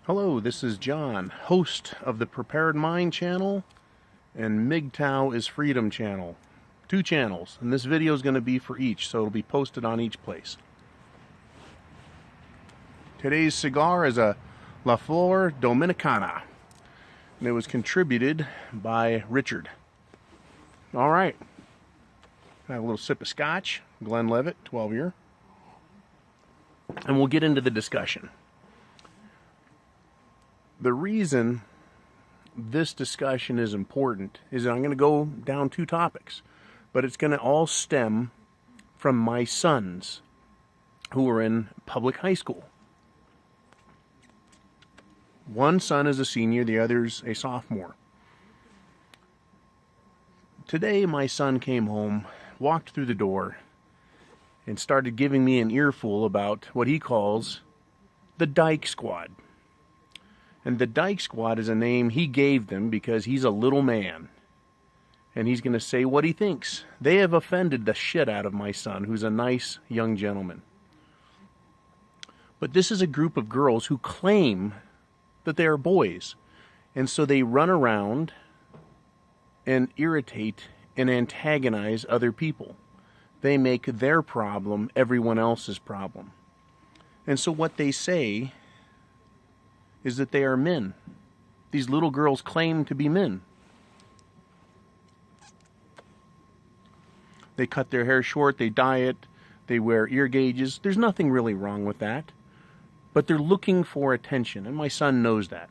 Hello, this is John, host of the Prepared Mind channel and MGTOW is Freedom channel. Two channels, and this video is going to be for each, so it'll be posted on each place. Today's cigar is a La Flor Dominicana, and it was contributed by Richard. All right, have a little sip of scotch, Glenlivet, 12-year, and we'll get into the discussion. The reason this discussion is important is that I'm going to go down two topics, but it's going to all stem from my sons who are in public high school. One son is a senior, the other's a sophomore. Today my son came home, walked through the door, and started giving me an earful about what he calls the Dyke Squad. And the Dyke Squad is a name he gave them because he's a little man. And he's going to say what he thinks. They have offended the shit out of my son, who's a nice young gentleman. But this is a group of girls who claim that they are boys. And so they run around and irritate and antagonize other people. They make their problem everyone else's problem. And so what they say is that they are men. These little girls claim to be men. They cut their hair short, they dye it, they wear ear gauges. There's nothing really wrong with that. But they're looking for attention, and my son knows that.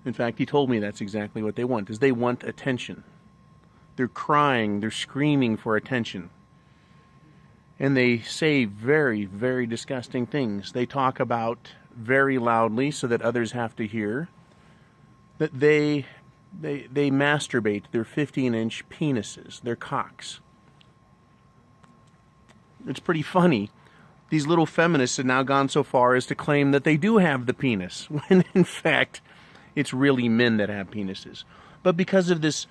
In fact, he told me that's exactly what they want, is they want attention. They're crying, they're screaming for attention. And they say very, very disgusting things. They talk about very loudly so that others have to hear that they masturbate their 15-inch penises, their cocks. It's pretty funny. These little feminists have now gone so far as to claim that they do have the penis, when in fact it's really men that have penises. But because of this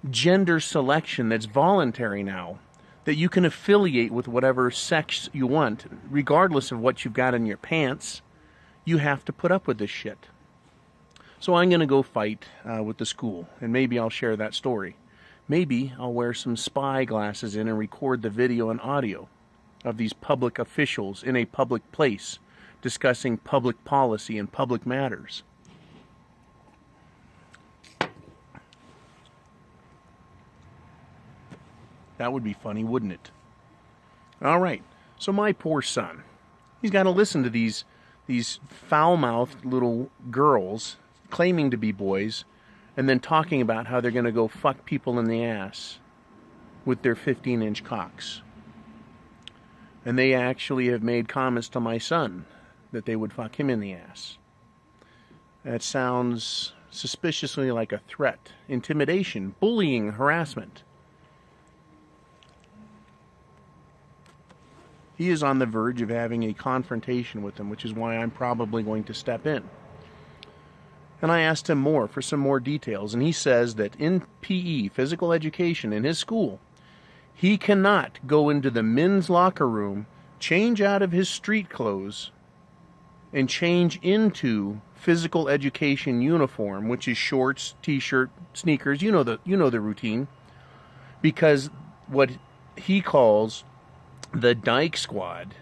gender selection that's voluntary now, that you can affiliate with whatever sex you want, regardless of what you've got in your pants, you have to put up with this shit. So I'm going to go fight with the school, and maybe I'll share that story. Maybe I'll wear some spy glasses in and record the video and audio of these public officials in a public place discussing public policy and public matters. That would be funny, wouldn't it? All right, so my poor son, he's got to listen to these foul-mouthed little girls claiming to be boys and then talking about how they're going to go fuck people in the ass with their 15-inch cocks. And they actually have made comments to my son that they would fuck him in the ass. That sounds suspiciously like a threat, intimidation, bullying, harassment. He is on the verge of having a confrontation with them, which is why I'm probably going to step in. And I asked him for some more details, and he says that in PE, physical education, in his school, he cannot go into the men's locker room, change out of his street clothes, and change into physical education uniform, which is shorts, t-shirt, sneakers, you know the routine, because what he calls the Dyke Squad,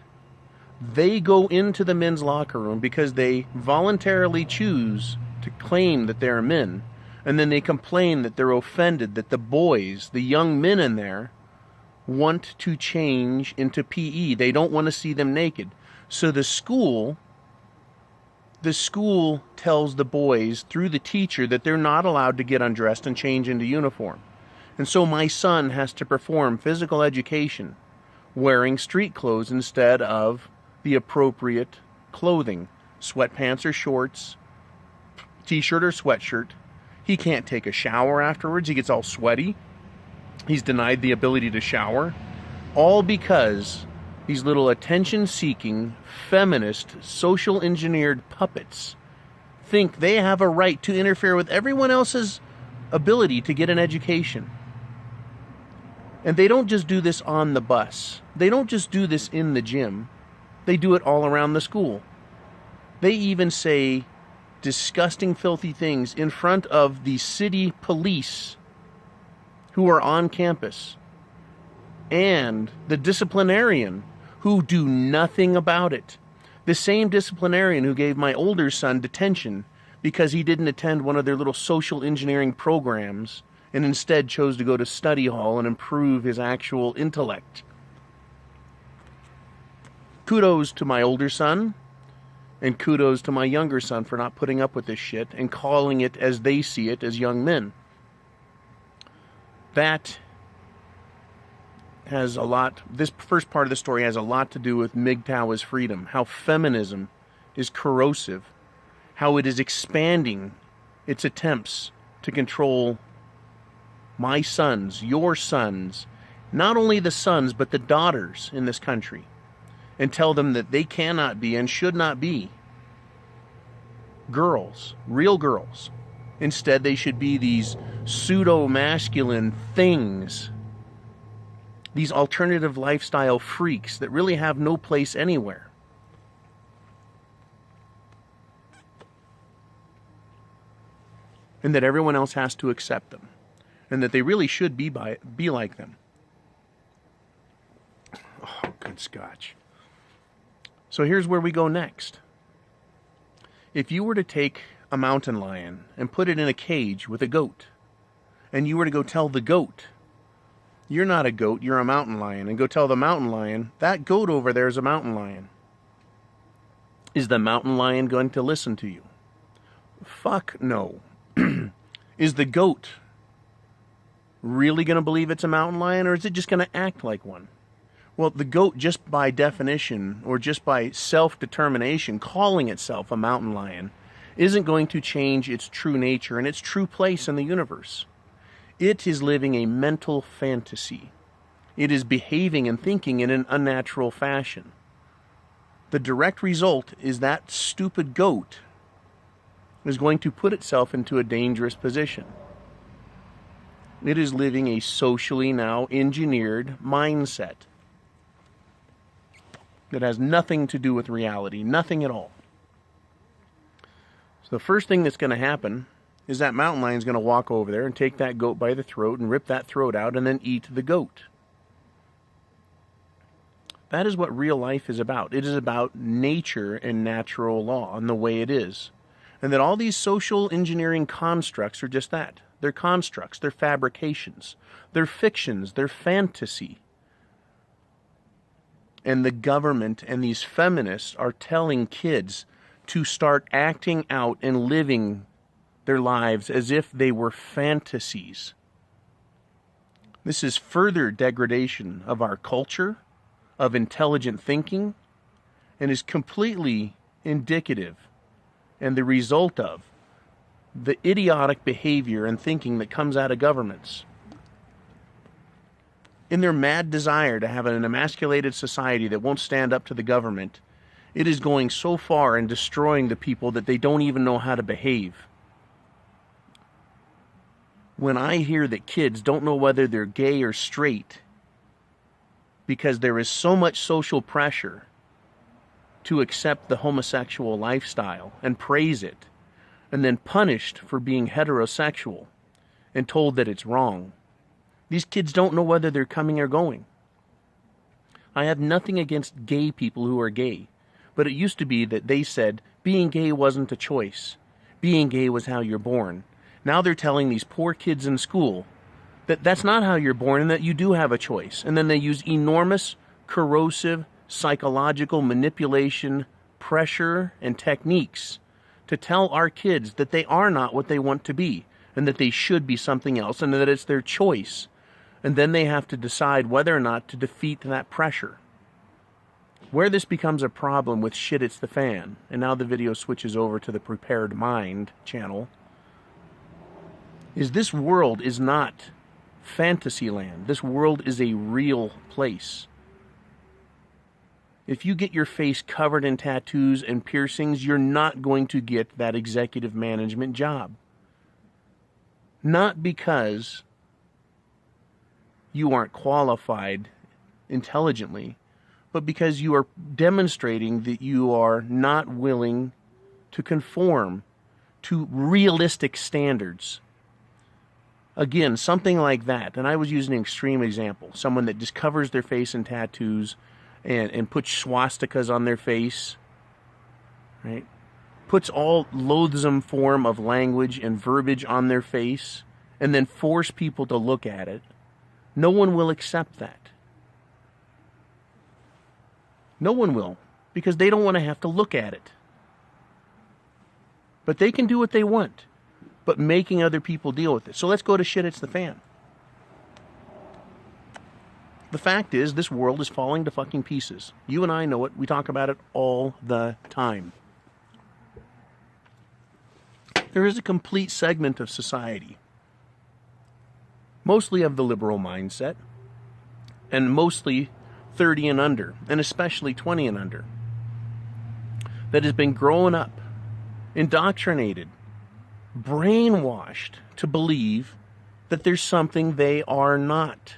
they go into the men's locker room because they voluntarily choose to claim that they're men, and then they complain that they're offended that the boys, the young men in there, want to change into PE. They don't want to see them naked. So the school tells the boys through the teacher that they're not allowed to get undressed and change into uniform. And so my son has to perform physical education wearing street clothes instead of the appropriate clothing. Sweatpants or shorts, t-shirt or sweatshirt. He can't take a shower afterwards. He gets all sweaty. He's denied the ability to shower. All because these little attention-seeking, feminist, social engineered puppets think they have a right to interfere with everyone else's ability to get an education. And they don't just do this on the bus. They don't just do this in the gym. They do it all around the school. They even say disgusting, filthy things in front of the city police who are on campus and the disciplinarian who do nothing about it. The same disciplinarian who gave my older son detention because he didn't attend one of their little social engineering programs and instead chose to go to study hall and improve his actual intellect. Kudos to my older son, and kudos to my younger son for not putting up with this shit and calling it as they see it as young men. That has a lot, this first part of the story has a lot to do with MGTOW's freedom, how feminism is corrosive, how it is expanding its attempts to control my sons, your sons, not only the sons, but the daughters in this country, and tell them that they cannot be and should not be girls, real girls. Instead, they should be these pseudo-masculine things, these alternative lifestyle freaks that really have no place anywhere. And that everyone else has to accept them. And that they really should be like them. Oh, good scotch. So here's where we go next. If you were to take a mountain lion and put it in a cage with a goat, and you were to go tell the goat, you're not a goat, you're a mountain lion, and go tell the mountain lion, that goat over there is a mountain lion, is the mountain lion going to listen to you? Fuck no. Is the goat really going to believe it's a mountain lion, or is it just going to act like one? Well, the goat, just by definition, or just by self-determination, calling itself a mountain lion, isn't going to change its true nature and its true place in the universe. It is living a mental fantasy. It is behaving and thinking in an unnatural fashion. The direct result is that stupid goat is going to put itself into a dangerous position. It is living a socially now engineered mindset that has nothing to do with reality, nothing at all. So the first thing that's going to happen is that mountain lion is going to walk over there and take that goat by the throat and rip that throat out and then eat the goat. That is what real life is about. It is about nature and natural law and the way it is. And that all these social engineering constructs are just that. They're constructs, they're fabrications, they're fictions, they're fantasy. And the government and these feminists are telling kids to start acting out and living their lives as if they were fantasies. This is further degradation of our culture, of intelligent thinking, and is completely indicative and the result of the idiotic behavior and thinking that comes out of governments. In their mad desire to have an emasculated society that won't stand up to the government, it is going so far in destroying the people that they don't even know how to behave. When I hear that kids don't know whether they're gay or straight because there is so much social pressure to accept the homosexual lifestyle and praise it, and then punished for being heterosexual and told that it's wrong. These kids don't know whether they're coming or going. I have nothing against gay people who are gay, but it used to be that they said being gay wasn't a choice. Being gay was how you're born. Now they're telling these poor kids in school that that's not how you're born and that you do have a choice. And then they use enormous, corrosive, psychological manipulation, pressure, and techniques to tell our kids that they are not what they want to be and that they should be something else and that it's their choice. And then they have to decide whether or not to defeat that pressure. Where this becomes a problem with Shit It's the Fan, and now the video switches over to the Prepared Mind channel, is this world is not Fantasyland. This world is a real place. If you get your face covered in tattoos and piercings, you're not going to get that executive management job. Not because you aren't qualified intelligently, but because you are demonstrating that you are not willing to conform to realistic standards. Again, something like that, and I was using an extreme example, someone that just covers their face in tattoos and puts swastikas on their face, right? Puts all loathsome form of language and verbiage on their face, and then force people to look at it. No one will accept that. No one will, because they don't want to have to look at it. But they can do what they want, but making other people deal with it. So let's go to shit it's the fan. The fact is, this world is falling to fucking pieces. You and I know it. We talk about it all the time. There is a complete segment of society, mostly of the liberal mindset, and mostly 30 and under, and especially 20 and under, that has been growing up, indoctrinated, brainwashed to believe that there's something they are not.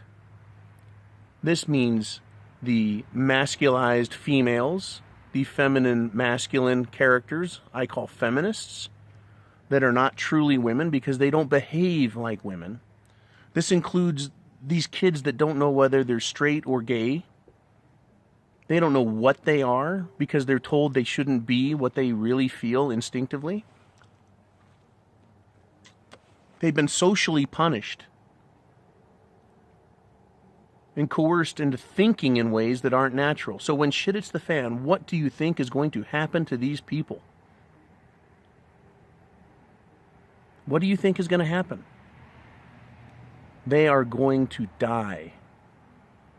This means the masculized females, the feminine masculine characters I call feminists, that are not truly women because they don't behave like women. This includes these kids that don't know whether they're straight or gay. They don't know what they are because they're told they shouldn't be what they really feel instinctively. They've been socially punished and coerced into thinking in ways that aren't natural. So when shit hits the fan, what do you think is going to happen to these people? What do you think is going to happen? They are going to die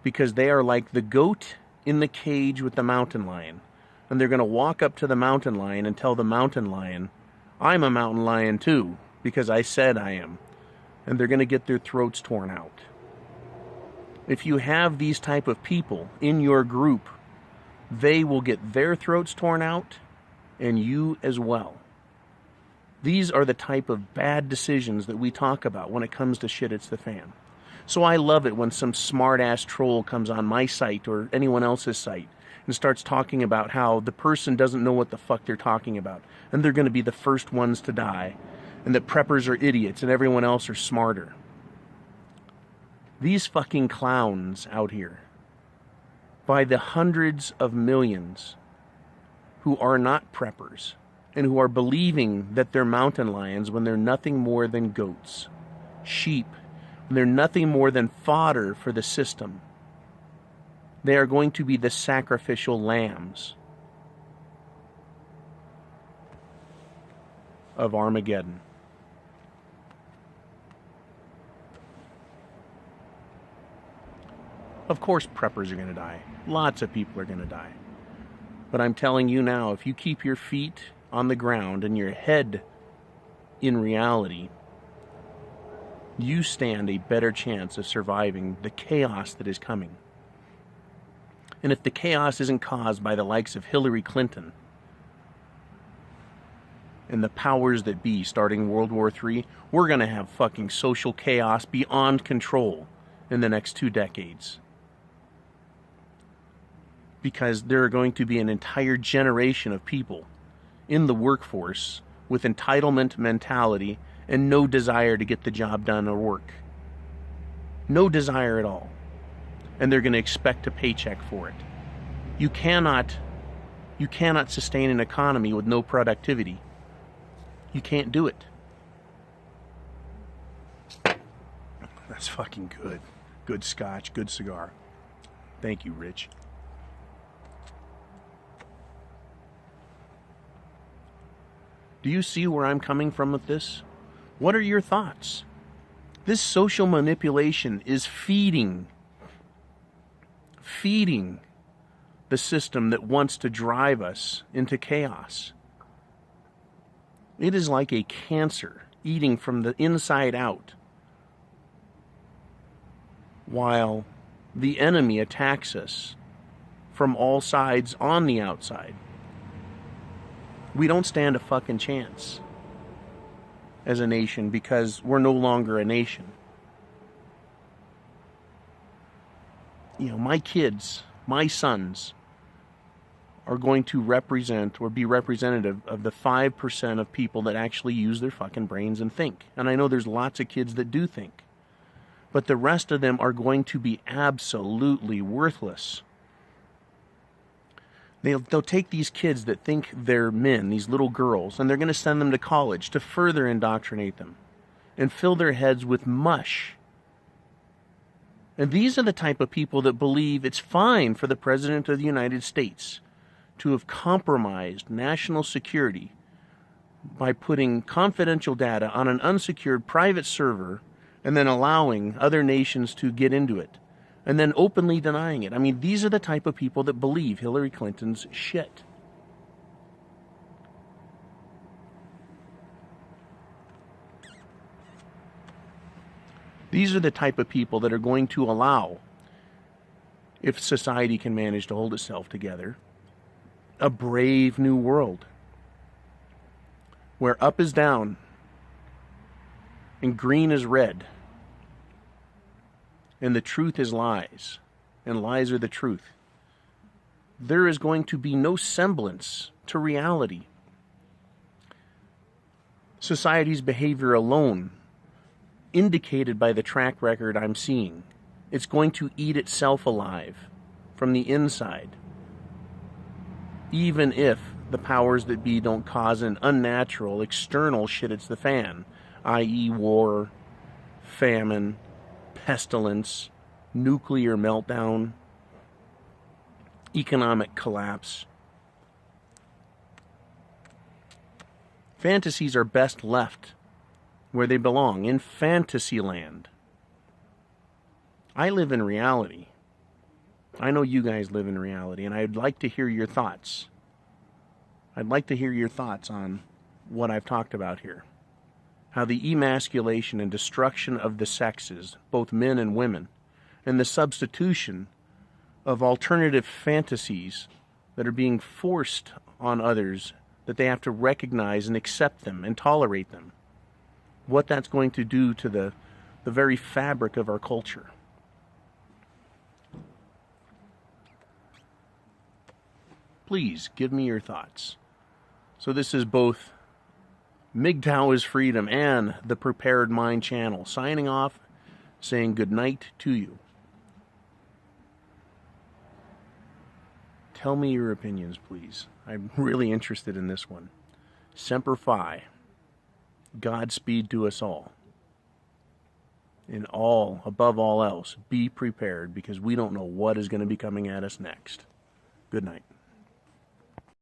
because they are like the goat in the cage with the mountain lion. And they're going to walk up to the mountain lion and tell the mountain lion, I'm a mountain lion too, because I said I am. And they're going to get their throats torn out. If you have these type of people in your group, they will get their throats torn out, and you as well. These are the type of bad decisions that we talk about when it comes to shit it's the fan. So I love it when some smart-ass troll comes on my site or anyone else's site and starts talking about how the person doesn't know what the fuck they're talking about, and they're going to be the first ones to die, and that preppers are idiots and everyone else are smarter. These fucking clowns out here, by the hundreds of millions who are not preppers and who are believing that they're mountain lions when they're nothing more than goats, sheep, when they're nothing more than fodder for the system. They are going to be the sacrificial lambs of Armageddon. Of course preppers are going to die. Lots of people are going to die. But I'm telling you now, if you keep your feet on the ground and your head in reality, you stand a better chance of surviving the chaos that is coming. And if the chaos isn't caused by the likes of Hillary Clinton and the powers that be starting World War III, we're going to have fucking social chaos beyond control in the next 2 decades. Because there are going to be an entire generation of people in the workforce with entitlement mentality and no desire to get the job done or work. No desire at all. And they're going to expect a paycheck for it. You cannot sustain an economy with no productivity. You can't do it. That's fucking good. Good scotch, good cigar. Thank you, Rich. Do you see where I'm coming from with this? What are your thoughts? This social manipulation is feeding the system that wants to drive us into chaos. It is like a cancer eating from the inside out, while the enemy attacks us from all sides on the outside. We don't stand a fucking chance as a nation because we're no longer a nation. You know, my kids, my sons, are going to represent or be representative of the 5% of people that actually use their fucking brains and think. And I know there's lots of kids that do think. But the rest of them are going to be absolutely worthless. They'll take these kids that think they're men, these little girls, and they're going to send them to college to further indoctrinate them and fill their heads with mush. And these are the type of people that believe it's fine for the President of the United States to have compromised national security by putting confidential data on an unsecured private server and then allowing other nations to get into it, and then openly denying it. I mean, these are the type of people that believe Hillary Clinton's shit. These are the type of people that are going to allow, if society can manage to hold itself together, a brave new world where up is down and green is red, and the truth is lies, and lies are the truth. There is going to be no semblance to reality. Society's behavior alone, indicated by the track record I'm seeing, it's going to eat itself alive from the inside, even if the powers that be don't cause an unnatural external shit it's the fan, i.e. war, famine, pestilence, nuclear meltdown, economic collapse. Fantasies are best left where they belong, in fantasy land. I live in reality. I know you guys live in reality, and I'd like to hear your thoughts. I'd like to hear your thoughts on what I've talked about here. How the emasculation and destruction of the sexes, both men and women, and the substitution of alternative fantasies that are being forced on others, that they have to recognize and accept them and tolerate them. What that's going to do to the very fabric of our culture. Please give me your thoughts. So this is both MGTOW is Freedom and the Prepared Mind channel signing off, saying good night to you. Tell me your opinions, please. I'm really interested in this one. Semper Fi. Godspeed to us all. In all, above all else, be prepared, because we don't know what is going to be coming at us next. Good night.